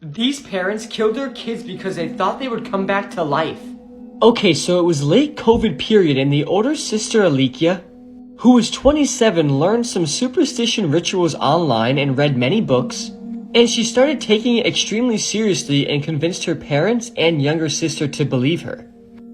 These parents killed their kids because they thought they would come back to life. Okay, so it was late COVID period and the older sister Alicia, who was 27, learned some superstition rituals online and read many books, and she started taking it extremely seriously and convinced her parents and younger sister to believe her.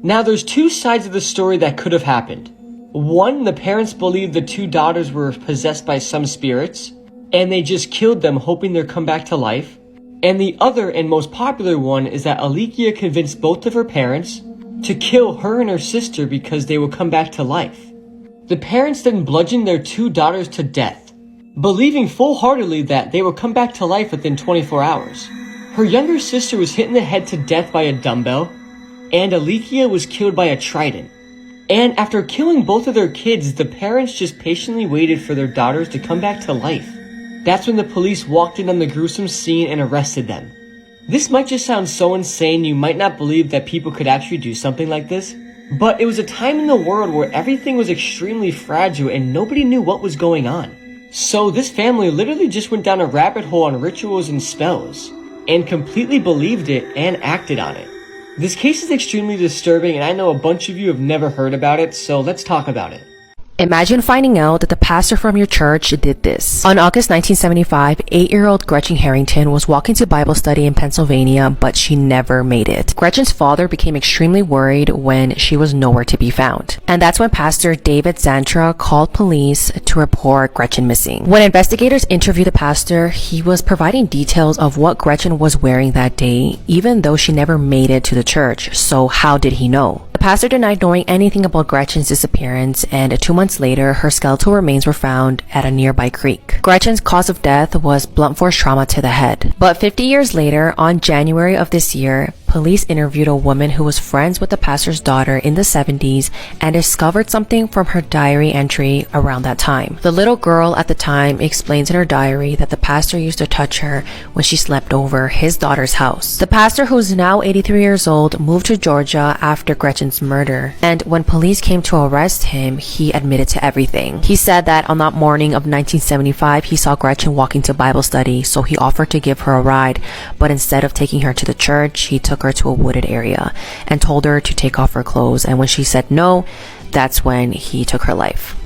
Now there's two sides of the story that could have happened. One, the parents believed the two daughters were possessed by some spirits, and they just killed them hoping they'd come back to life. And the other and most popular one is that Alicia convinced both of her parents to kill her and her sister because they would come back to life. The parents then bludgeoned their two daughters to death, believing full-heartedly that they would come back to life within 24 hours. Her younger sister was hit in the head to death by a dumbbell, and Alicia was killed by a trident. And after killing both of their kids, the parents just patiently waited for their daughters to come back to life. That's when the police walked in on the gruesome scene and arrested them. This might just sound so insane you might not believe that people could actually do something like this, but it was a time in the world where everything was extremely fragile and nobody knew what was going on. So this family literally just went down a rabbit hole on rituals and spells, and completely believed it and acted on it. This case is extremely disturbing and I know a bunch of you have never heard about it, so let's talk about it. Imagine finding out that the pastor from your church did this. On August 1975, 8-year-old Gretchen Harrington was walking to Bible study in Pennsylvania, but she never made it. Gretchen's father became extremely worried when she was nowhere to be found. And that's when Pastor David Zantra called police to report Gretchen missing. When investigators interviewed the pastor, he was providing details of what Gretchen was wearing that day, even though she never made it to the church. So how did he know? The pastor denied knowing anything about Gretchen's disappearance, and 2 months later, her skeletal remains were found at a nearby creek. Gretchen's cause of death was blunt force trauma to the head. But 50 years later, on January of this year, police interviewed a woman who was friends with the pastor's daughter in the 70s and discovered something from her diary entry around that time. The little girl at the time explains in her diary that the pastor used to touch her when she slept over his daughter's house. The pastor, who's now 83 years old, moved to Georgia after Gretchen's murder, and when police came to arrest him, he admitted to everything. He said that on that morning of 1975, he saw Gretchen walking to Bible study, so he offered to give her a ride, but instead of taking her to the church, he took her to a wooded area and told her to take off her clothes, and when she said no, that's when he took her life.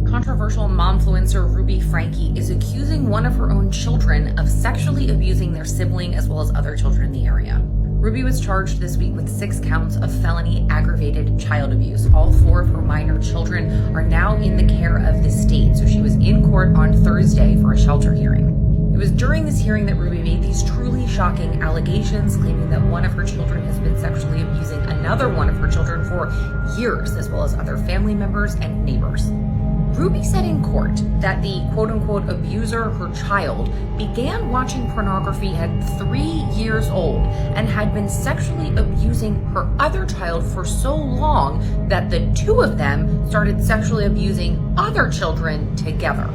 Controversial momfluencer Ruby Franke is accusing one of her own children of sexually abusing their sibling as well as other children in the area. Ruby was charged this week with 6 counts of felony aggravated child abuse. All 4 of her minor children are now in the care of the state, so she was in court on Thursday for a shelter hearing. It was during this hearing that Ruby made these truly shocking allegations, claiming that one of her children has been sexually abusing another one of her children for years, as well as other family members and neighbors. Ruby said in court that the quote-unquote abuser, her child, began watching pornography at 3 years old and had been sexually abusing her other child for so long that the two of them started sexually abusing other children together.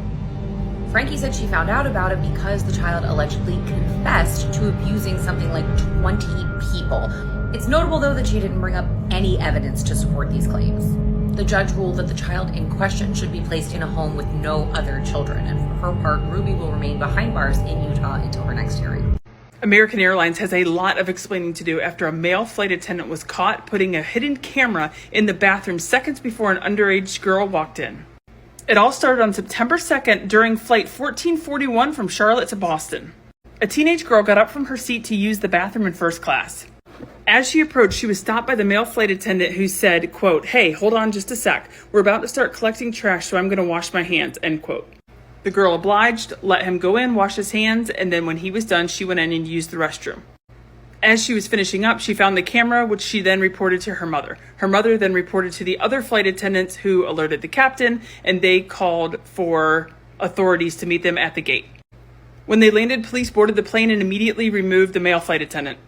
Franke said she found out about it because the child allegedly confessed to abusing something like 20 people. It's notable, though, that she didn't bring up any evidence to support these claims. The judge ruled that the child in question should be placed in a home with no other children, and for her part, Ruby will remain behind bars in Utah until her next hearing. American Airlines has a lot of explaining to do after a male flight attendant was caught putting a hidden camera in the bathroom seconds before an underage girl walked in. It all started on September 2nd during flight 1441 from Charlotte to Boston. A teenage girl got up from her seat to use the bathroom in first class. As she approached, she was stopped by the male flight attendant who said, quote, "Hey, hold on just a sec. We're about to start collecting trash, so I'm going to wash my hands," end quote. The girl obliged, let him go in, wash his hands, and then when he was done, she went in and used the restroom. As she was finishing up, she found the camera, which she then reported to her mother. Her mother then reported to the other flight attendants, who alerted the captain, and they called for authorities to meet them at the gate. When they landed, police boarded the plane and immediately removed the male flight attendant.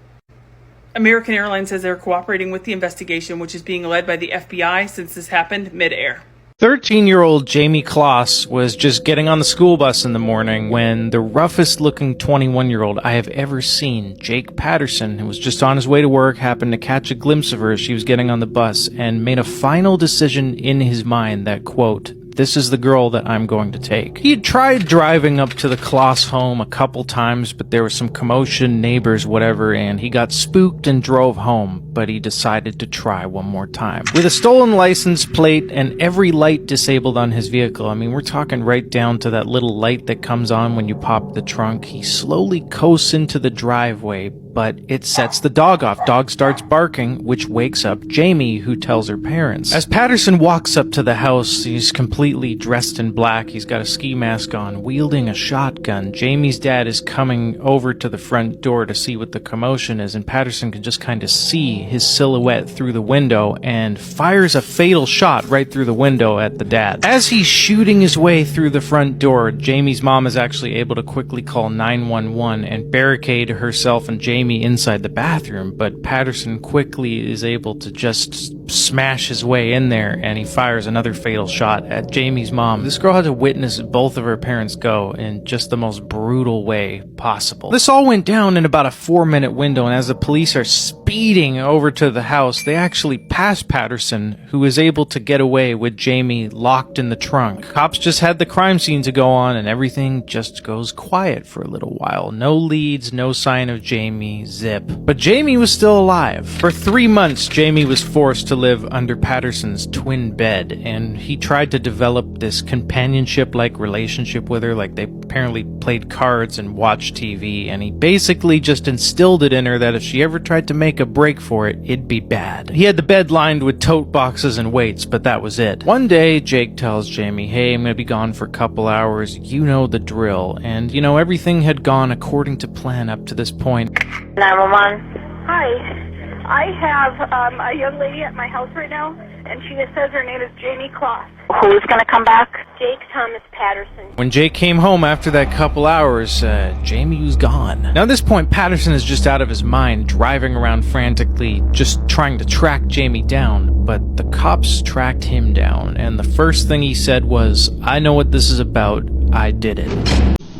American Airlines says they're cooperating with the investigation, which is being led by the FBI since this happened mid-air. 13-year-old Jamie Kloss was just getting on the school bus in the morning when the roughest-looking 21-year-old I have ever seen, Jake Patterson, who was just on his way to work, happened to catch a glimpse of her as she was getting on the bus and made a final decision in his mind that, quote, "This is the girl that I'm going to take." He had tried driving up to the Kloss home a couple times, but there was some commotion, neighbors, whatever, and he got spooked and drove home, but he decided to try one more time. With a stolen license plate and every light disabled on his vehicle, I mean, we're talking right down to that little light that comes on when you pop the trunk, he slowly coasts into the driveway, but it sets the dog off. Dog starts barking, which wakes up Jamie, who tells her parents. As Patterson walks up to the house, he's completely dressed in black. He's got a ski mask on, wielding a shotgun. Jamie's dad is coming over to the front door to see what the commotion is, and Patterson can just kind of see his silhouette through the window and fires a fatal shot right through the window at the dad. As he's shooting his way through the front door, Jamie's mom is actually able to quickly call 911 and barricade herself and Jamie inside the bathroom, but Patterson quickly is able to just smash his way in there, and he fires another fatal shot at Jamie's mom. This girl had to witness both of her parents go in just the most brutal way possible. This all went down in about a 4-minute window, and as the police are speeding over to the house, they actually pass Patterson, who is able to get away with Jamie locked in the trunk. Cops just had the crime scene to go on, and everything just goes quiet for a little while. No leads, no sign of Jamie, zip. But Jamie was still alive. For 3 months, Jamie was forced to live under Patterson's twin bed, and he tried to develop this companionship-like relationship with her, like they apparently played cards and watched TV, and he basically just instilled it in her that if she ever tried to make a break for it, it'd be bad. He had the bed lined with tote boxes and weights, but that was it. One day, Jake tells Jamie, "Hey, I'm gonna be gone for a couple hours, you know the drill," and everything had gone according to plan up to this point. 911. Hi. I have a young lady at my house right now, and she says her name is Jamie Kloss. Who's going to come back? Jake Thomas Patterson. When Jake came home after that couple hours, Jamie was gone. Now at this point, Patterson is just out of his mind, driving around frantically, just trying to track Jamie down, but the cops tracked him down, and the first thing he said was, "I know what this is about, I did it."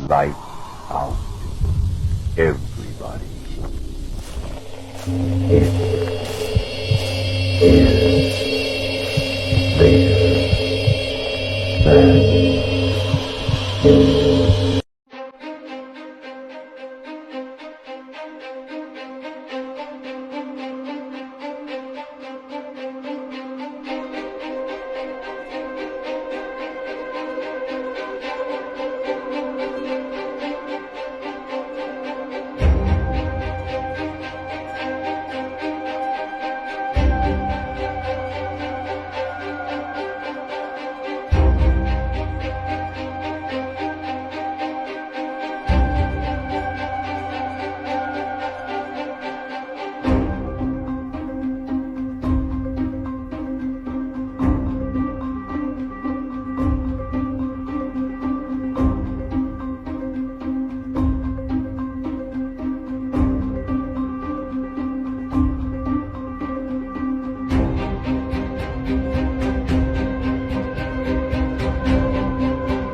Light out. Everybody. It is there.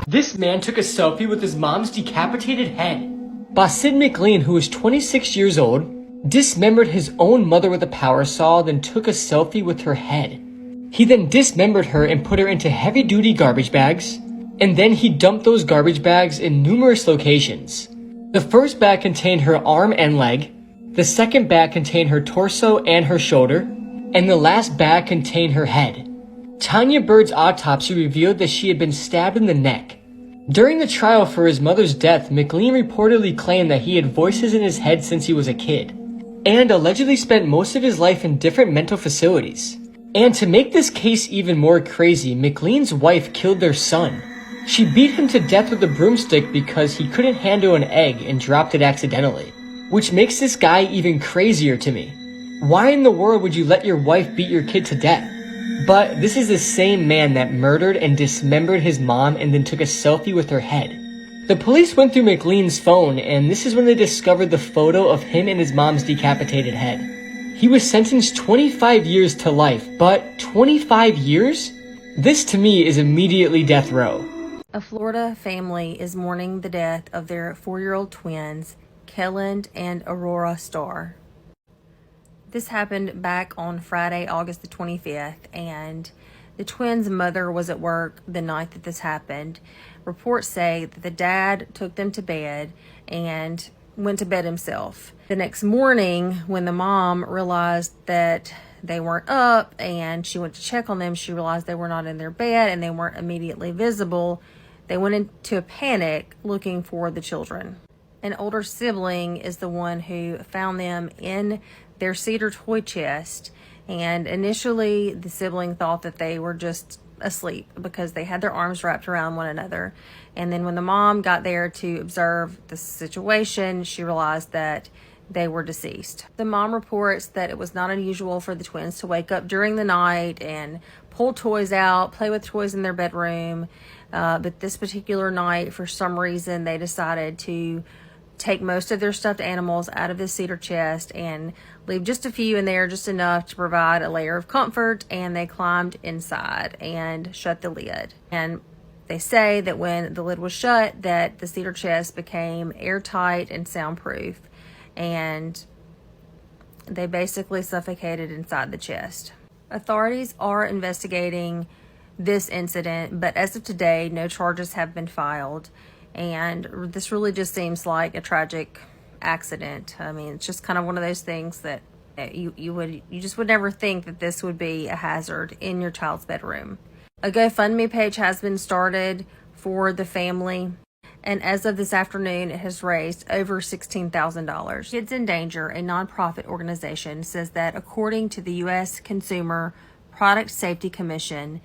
This man took a selfie with his mom's decapitated head. Basid McLean, who was 26 years old, dismembered his own mother with a power saw, then took a selfie with her head. He then dismembered her and put her into heavy-duty garbage bags, and then he dumped those garbage bags in numerous locations. The first bag contained her arm and leg, the second bag contained her torso and her shoulder, and the last bag contained her head. Tanya Bird's autopsy revealed that she had been stabbed in the neck. During the trial for his mother's death, McLean reportedly claimed that he had voices in his head since he was a kid, and allegedly spent most of his life in different mental facilities. And to make this case even more crazy, McLean's wife killed their son. She beat him to death with a broomstick because he couldn't handle an egg and dropped it accidentally, which makes this guy even crazier to me. Why in the world would you let your wife beat your kid to death? But this is the same man that murdered and dismembered his mom and then took a selfie with her head. The police went through McLean's phone, and this is when they discovered the photo of him and his mom's decapitated head. He was sentenced 25 years to life, but 25 years? This to me is immediately death row. A Florida family is mourning the death of their 4-year-old twins, Kelland and Aurora Starr. This happened back on Friday, August the 25th, and the twins' mother was at work the night that this happened. Reports say that the dad took them to bed and went to bed himself. The next morning, when the mom realized that they weren't up and she went to check on them, she realized they were not in their bed and they weren't immediately visible. They went into a panic looking for the children. An older sibling is the one who found them in their cedar toy chest, and initially the sibling thought that they were just asleep because they had their arms wrapped around one another. And then when the mom got there to observe the situation, she realized that they were deceased. The mom reports that it was not unusual for the twins to wake up during the night and pull toys out, play with toys in their bedroom. But this particular night, for some reason, they decided to take most of their stuffed animals out of the cedar chest and leave just a few in there, just enough to provide a layer of comfort, and they climbed inside and shut the lid. And they say that when the lid was shut, that the cedar chest became airtight and soundproof, and they basically suffocated inside the chest. Authorities are investigating this incident, but as of today, no charges have been filed. And this really just seems like a tragic accident. I mean, it's just kind of one of those things that you just would never think that this would be a hazard in your child's bedroom. A GoFundMe page has been started for the family, and as of this afternoon, it has raised over $16,000. Kids in Danger, a nonprofit organization, says that according to the U.S. Consumer Product Safety Commission,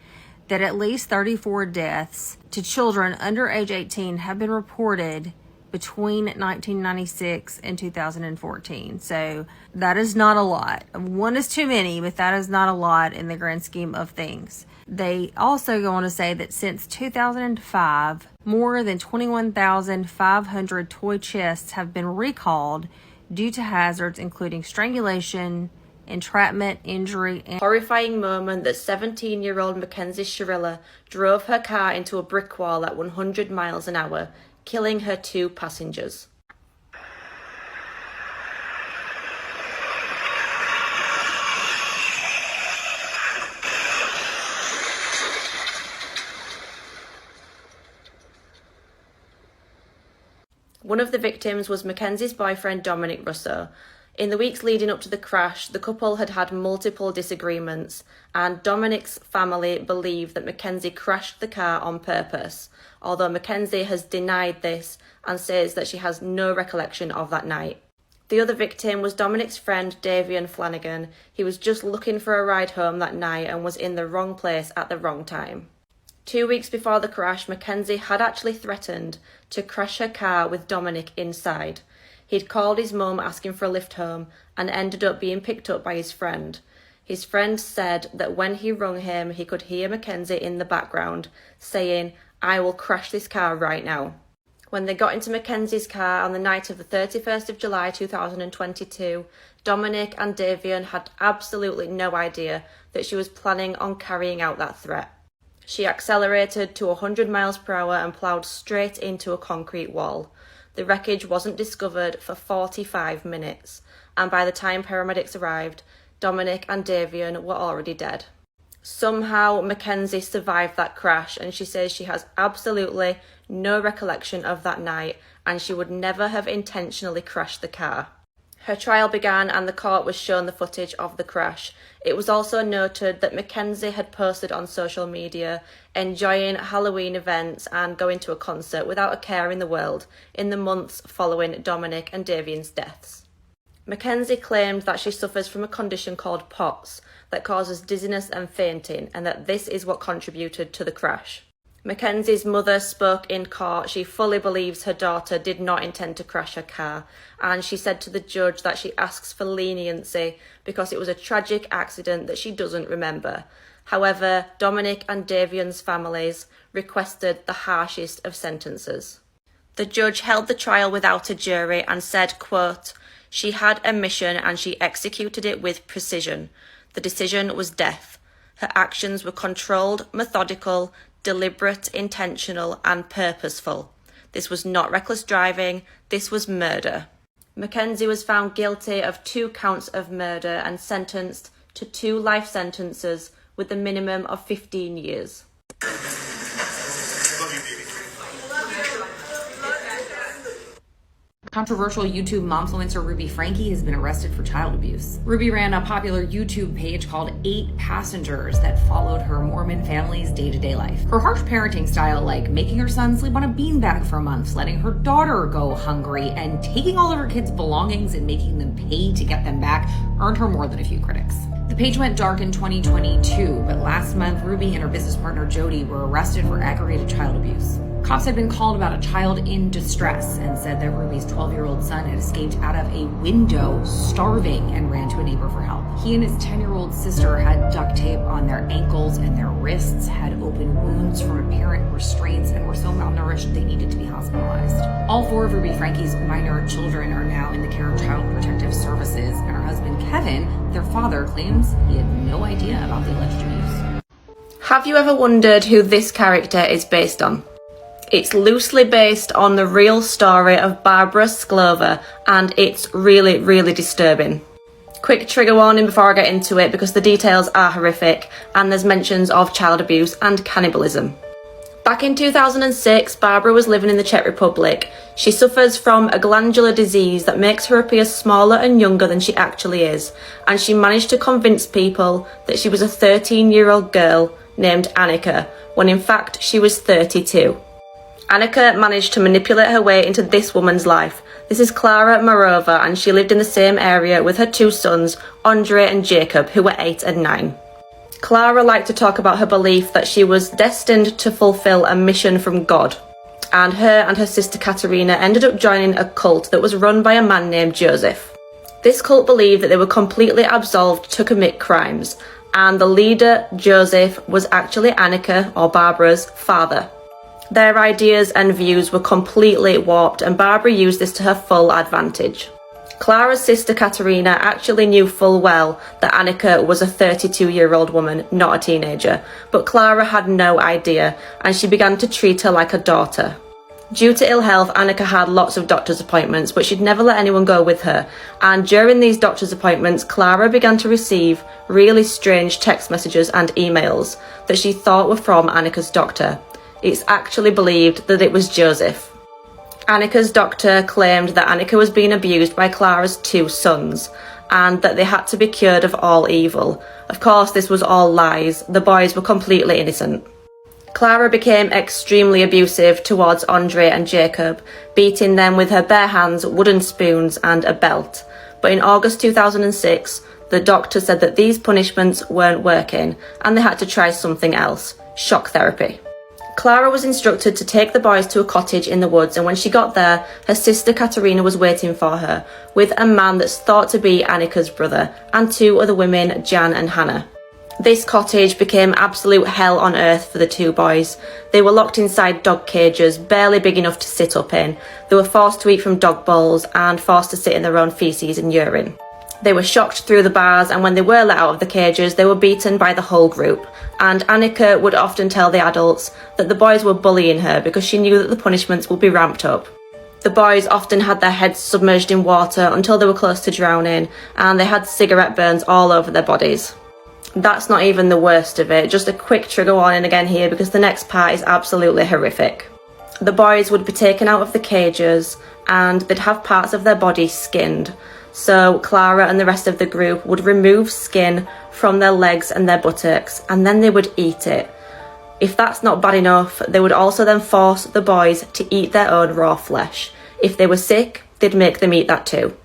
that at least 34 deaths to children under age 18 have been reported between 1996 and 2014. So that is not a lot. One is too many, but that is not a lot in the grand scheme of things. They also go on to say that since 2005, more than 21,500 toy chests have been recalled due to hazards including strangulation, entrapment, injury, and horrifying moment that 17-year-old Mackenzie Shirilla drove her car into a brick wall at 100 miles an hour, killing her 2 passengers. One of the victims was Mackenzie's boyfriend Dominic Russo. In the weeks leading up to the crash, the couple had had multiple disagreements, and Dominic's family believe that Mackenzie crashed the car on purpose, although Mackenzie has denied this and says that she has no recollection of that night. The other victim was Dominic's friend Davian Flanagan. He was just looking for a ride home that night and was in the wrong place at the wrong time. 2 weeks before the crash, Mackenzie had actually threatened to crash her car with Dominic inside. He'd called his mum asking for a lift home and ended up being picked up by his friend. His friend said that when he rung him, he could hear Mackenzie in the background saying, "I will crash this car right now." When they got into Mackenzie's car on the night of the 31st of July 2022, Dominic and Davian had absolutely no idea that she was planning on carrying out that threat. She accelerated to 100 miles per hour and ploughed straight into a concrete wall. The wreckage wasn't discovered for 45 minutes, and by the time paramedics arrived, Dominic and Davian were already dead. Somehow, Mackenzie survived that crash, and she says she has absolutely no recollection of that night, and she would never have intentionally crashed the car. Her trial began and the court was shown the footage of the crash. It was also noted that Mackenzie had posted on social media, enjoying Halloween events and going to a concert without a care in the world in the months following Dominic and Davian's deaths. Mackenzie claimed that she suffers from a condition called POTS that causes dizziness and fainting, and that this is what contributed to the crash. Mackenzie's mother spoke in court. She fully believes her daughter did not intend to crash her car, and she said to the judge that she asks for leniency because it was a tragic accident that she doesn't remember. However, Dominic and Davian's families requested the harshest of sentences. The judge held the trial without a jury and said, quote, "She had a mission and she executed it with precision. The decision was death. Her actions were controlled, methodical, deliberate, intentional, and purposeful. This was not reckless driving, this was murder. Mackenzie was found guilty of 2 counts of murder and sentenced to 2 life sentences with a minimum of 15 years. Controversial YouTube momfluencer Ruby Frankie has been arrested for child abuse. Ruby ran a popular YouTube page called 8 Passengers that followed her Mormon family's day-to-day life. Her harsh parenting style, like making her son sleep on a beanbag for months, letting her daughter go hungry, and taking all of her kids' belongings and making them pay to get them back, earned her more than a few critics. The page went dark in 2022, but last month, Ruby and her business partner Jody were arrested for aggravated child abuse. Cops had been called about a child in distress and said that Ruby's 12-year-old son had escaped out of a window starving and ran to a neighbor for help. He and his 10-year-old sister had duct tape on their ankles and their wrists, had open wounds from apparent restraints, and were so malnourished they needed to be hospitalized. All 4 of Ruby Frankie's minor children are now in the care of Child Protective Services, and her husband Kevin, their father, claims he had no idea about the alleged abuse. Have you ever wondered who this character is based on? It's loosely based on the real story of Barbara Sklova, and it's really, really disturbing. Quick trigger warning before I get into it, because the details are horrific and there's mentions of child abuse and cannibalism. Back in 2006, Barbara was living in the Czech Republic. She suffers from a glandular disease that makes her appear smaller and younger than she actually is, and she managed to convince people that she was a 13-year-old girl named Annika, when in fact she was 32. Annika managed to manipulate her way into this woman's life. This is Klara Marova, and she lived in the same area with her 2 sons, Andre and Jacob, who were 8 and 9. Klara liked to talk about her belief that she was destined to fulfill a mission from God, and her sister Katerina ended up joining a cult that was run by a man named Joseph. This cult believed that they were completely absolved to commit crimes, and the leader, Joseph, was actually Annika, or Barbara's, father. Their ideas and views were completely warped, and Barbara used this to her full advantage. Clara's sister Katerina actually knew full well that Annika was a 32-year-old woman, not a teenager, but Klara had no idea, and she began to treat her like a daughter. Due to ill health, Annika had lots of doctor's appointments, but she'd never let anyone go with her, and during these doctor's appointments, Klara began to receive really strange text messages and emails that she thought were from Annika's doctor. It's actually believed that it was Joseph. Annika's doctor claimed that Annika was being abused by Clara's 2 sons, and that they had to be cured of all evil. Of course, this was all lies. The boys were completely innocent. Klara became extremely abusive towards Andre and Jacob, beating them with her bare hands, wooden spoons, and a belt. But in August 2006, the doctor said that these punishments weren't working, and they had to try something else: shock therapy. Klara was instructed to take the boys to a cottage in the woods, and when she got there, her sister Katerina was waiting for her, with a man that's thought to be Annika's brother, and 2 other women, Jan and Hannah. This cottage became absolute hell on earth for the 2 boys. They were locked inside dog cages, barely big enough to sit up in. They were forced to eat from dog bowls and forced to sit in their own feces and urine. They were shocked through the bars, and when they were let out of the cages, they were beaten by the whole group. And Annika would often tell the adults that the boys were bullying her because she knew that the punishments would be ramped up. The boys often had their heads submerged in water until they were close to drowning, and they had cigarette burns all over their bodies. That's not even the worst of it. Just a quick trigger warning again here, because the next part is absolutely horrific. The boys would be taken out of the cages, and they'd have parts of their body skinned. So Klara and the rest of the group would remove skin from their legs and their buttocks, and then they would eat it. If that's not bad enough, they would also then force the boys to eat their own raw flesh. If they were sick, they'd make them eat that too.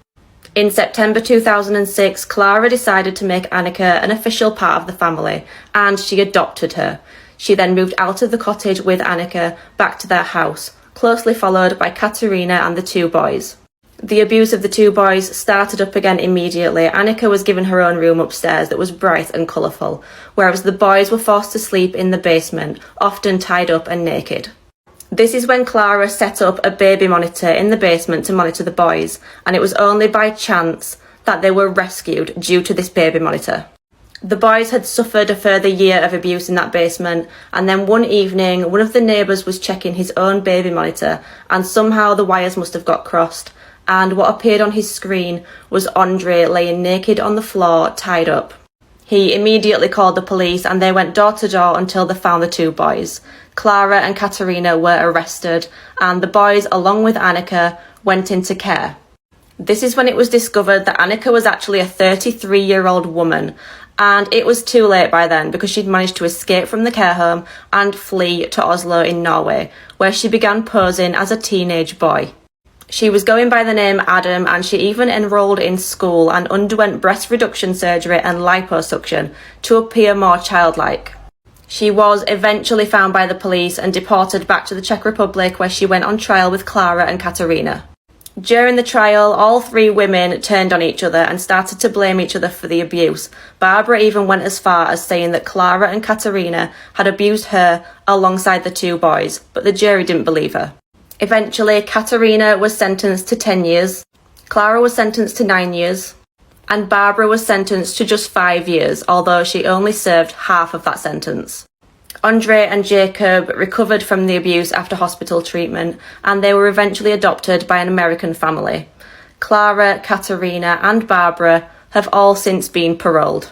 In September 2006, Klara decided to make Annika an official part of the family, and she adopted her. She then moved out of the cottage with Annika back to their house, closely followed by Katerina and the 2 boys. The abuse of the 2 boys started up again immediately. Annika was given her own room upstairs that was bright and colourful, whereas the boys were forced to sleep in the basement, often tied up and naked. This is when Klara set up a baby monitor in the basement to monitor the boys, and it was only by chance that they were rescued due to this baby monitor. The boys had suffered a further year of abuse in that basement, and then one evening, one of the neighbours was checking his own baby monitor, and somehow the wires must have got crossed, and what appeared on his screen was Andre laying naked on the floor, tied up. He immediately called the police, and they went door to door until they found the two boys. Clara and Katerina were arrested, and the boys, along with Annika, went into care. This is when it was discovered that Annika was actually a 33-year-old woman, and it was too late by then because she'd managed to escape from the care home and flee to Oslo in Norway, where she began posing as a teenage boy. She was going by the name Adam, and she even enrolled in school and underwent breast reduction surgery and liposuction to appear more childlike. She was eventually found by the police and deported back to the Czech Republic, where she went on trial with Clara and Katerina. During the trial, all three women turned on each other and started to blame each other for the abuse. Barbara even went as far as saying that Clara and Katerina had abused her alongside the two boys, but the jury didn't believe her. Eventually, Katerina was sentenced to 10 years, Clara was sentenced to 9 years, and Barbara was sentenced to just 5 years, although she only served half of that sentence. Andre and Jacob recovered from the abuse after hospital treatment, and they were eventually adopted by an American family. Clara, Katerina, and Barbara have all since been paroled.